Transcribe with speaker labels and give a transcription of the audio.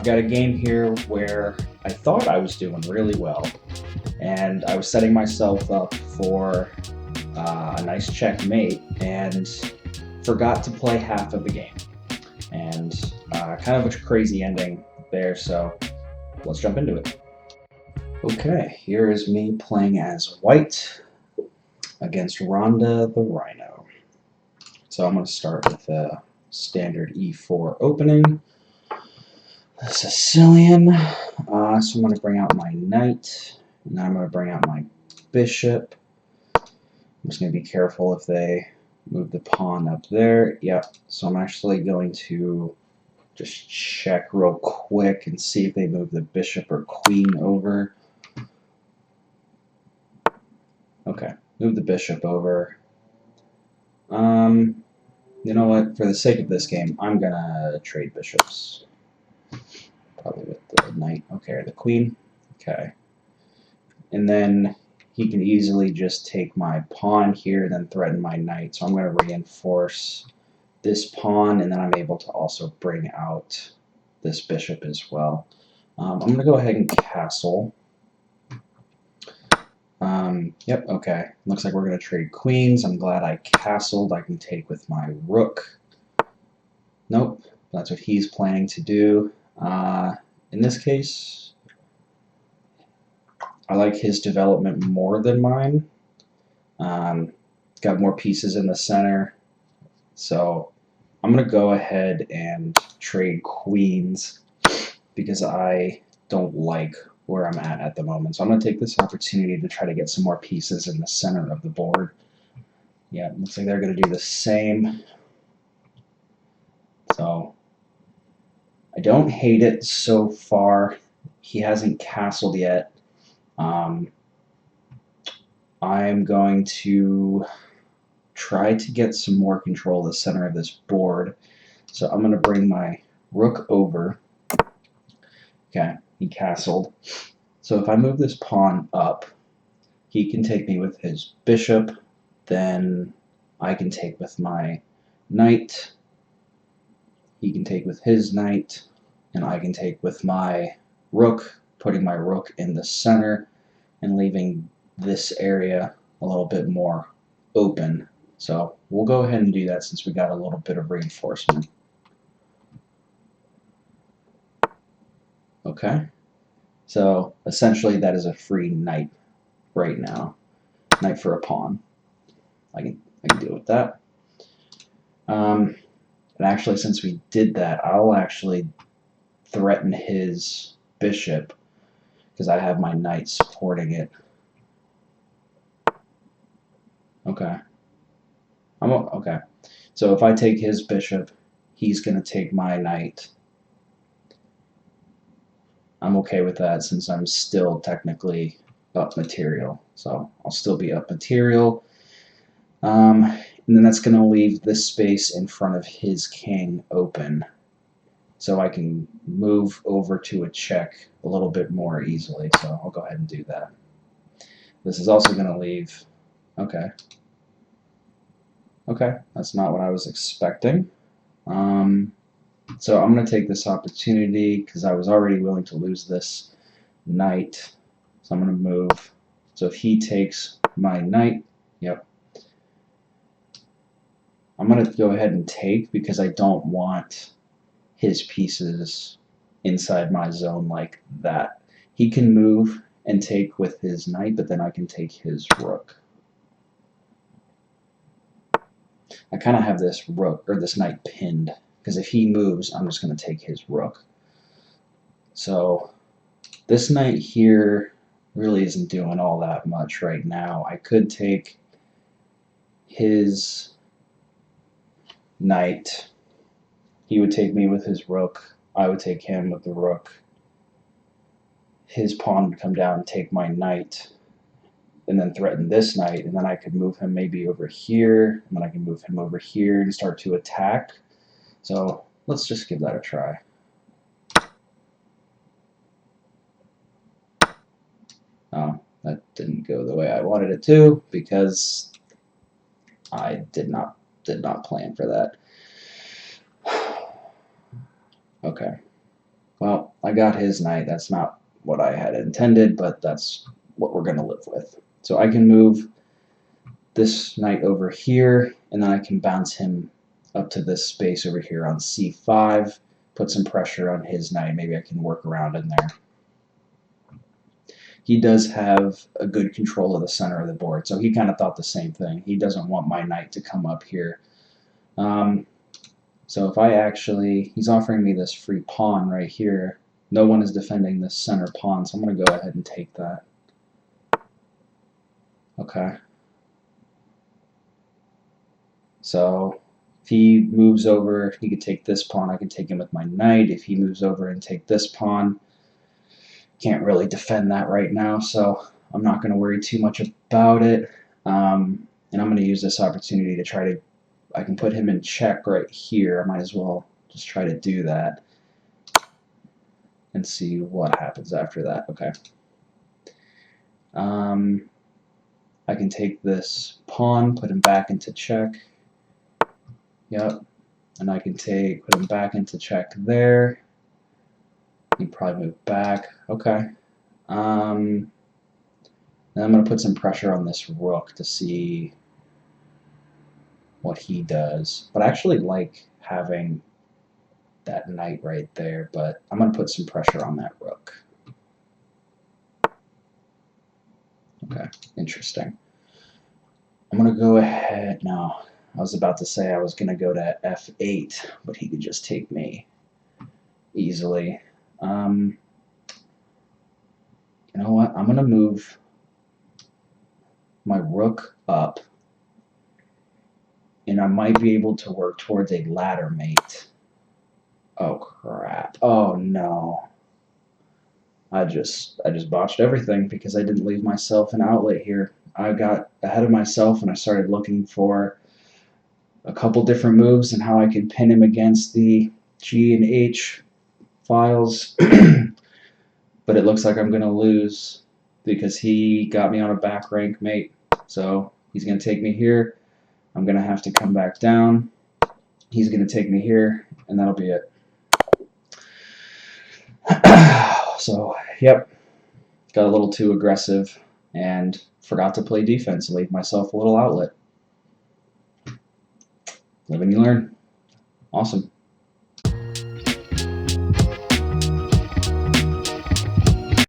Speaker 1: got a game here where I thought I was doing really well, and I was setting myself up for a nice checkmate, and forgot to play half of the game. And kind of a crazy ending there, so let's jump into it. Okay, here is me playing as white against Rhonda the Rhino. So I'm going to start with a standard e4 opening. Sicilian. So I'm going to bring out my knight, and then I'm going to bring out my bishop. I'm just going to be careful if they move the pawn up there. Yep, so I'm actually going to just check real quick and see if they move the bishop or queen over. Okay, move the bishop over. You know what? For the sake of this game, I'm going to trade bishops. Probably with the knight. Okay, or the queen. Okay. And then he can easily just take my pawn here, then threaten my knight. So I'm going to reinforce this pawn, and then I'm able to also bring out this bishop as well. I'm going to go ahead and castle. Yep, okay. Looks like we're going to trade queens. I'm glad I castled. I can take with my rook. Nope, that's what he's planning to do. In this case, I like his development more than mine. Got more pieces in the center. So I'm going to go ahead and trade queens because I don't like where I'm at the moment. So I'm going to take this opportunity to try to get some more pieces in the center of the board. Yeah, looks like they're going to do the same. So I don't hate it so far. He hasn't castled yet. I'm going to try to get some more control of the center of this board. So I'm going to bring my rook over. Okay, he castled. So if I move this pawn up, he can take me with his bishop, then I can take with my knight, he can take with his knight, and I can take with my rook, putting my rook in the center and leaving this area a little bit more open. So we'll go ahead and do that since we got a little bit of reinforcement. Okay, so essentially that is a free knight right now. Knight for a pawn. I can deal with that. And actually, since we did that, I'll actually threaten his bishop because I have my knight supporting it. Okay. Okay. So if I take his bishop, he's going to take my knight. I'm okay with that since I'm still technically up material. So I'll still be up material. And then that's going to leave this space in front of his king open. So I can move over to a check a little bit more easily. So I'll go ahead and do that. This is also going to leave. Okay. Okay, that's not what I was expecting. So I'm going to take this opportunity because I was already willing to lose this knight. So I'm going to move. So if he takes my knight, yep. I'm going to go ahead and take because I don't want his pieces inside my zone like that. He can move and take with his knight, but then I can take his rook. I kind of have this rook or this knight pinned because if he moves, I'm just going to take his rook. So this knight here really isn't doing all that much right now. I could take his knight. He would take me with his rook. I would take him with the rook. His pawn would come down and take my knight and then threaten this knight, and then I could move him maybe over here, and then I can move him over here and start to attack. So let's just give that a try. Oh, that didn't go the way I wanted it to because I did not plan for that. Okay. Well, I got his knight. That's not what I had intended, but that's what we're going to live with. So I can move this knight over here, and then I can bounce him up to this space over here on c5, put some pressure on his knight. Maybe I can work around in there. He does have a good control of the center of the board, so he kind of thought the same thing. He doesn't want my knight to come up here. So if I actually, he's offering me this free pawn right here. No one is defending this center pawn, so I'm going to go ahead and take that. Okay. So if he moves over, he could take this pawn. I can take him with my knight. If he moves over and take this pawn, can't really defend that right now, so I'm not going to worry too much about it. And I'm going to use this opportunity to try to, I can put him in check right here. I might as well just try to do that and see what happens after that. Okay. I can take this pawn, put him back into check. Yep. And I can put him back into check there. He'd probably move back. Okay. And I'm going to put some pressure on this rook to see what he does. But I actually like having that knight right there, but I'm going to put some pressure on that rook. Okay, interesting. I'm going to go ahead. No, I was about to say I was going to go to f8, but he could just take me easily. You know what? I'm going to move my rook up, and I might be able to work towards a ladder mate. Oh crap. Oh no. I just botched everything because I didn't leave myself an outlet here. I got ahead of myself and I started looking for a couple different moves and how I could pin him against the G and H files. But it looks like I'm going to lose because he got me on a back rank mate. So he's going to take me here. I'm going to have to come back down. He's going to take me here, and that'll be it. So, yep, got a little too aggressive and forgot to play defense and leave myself a little outlet. Live and you learn. Awesome.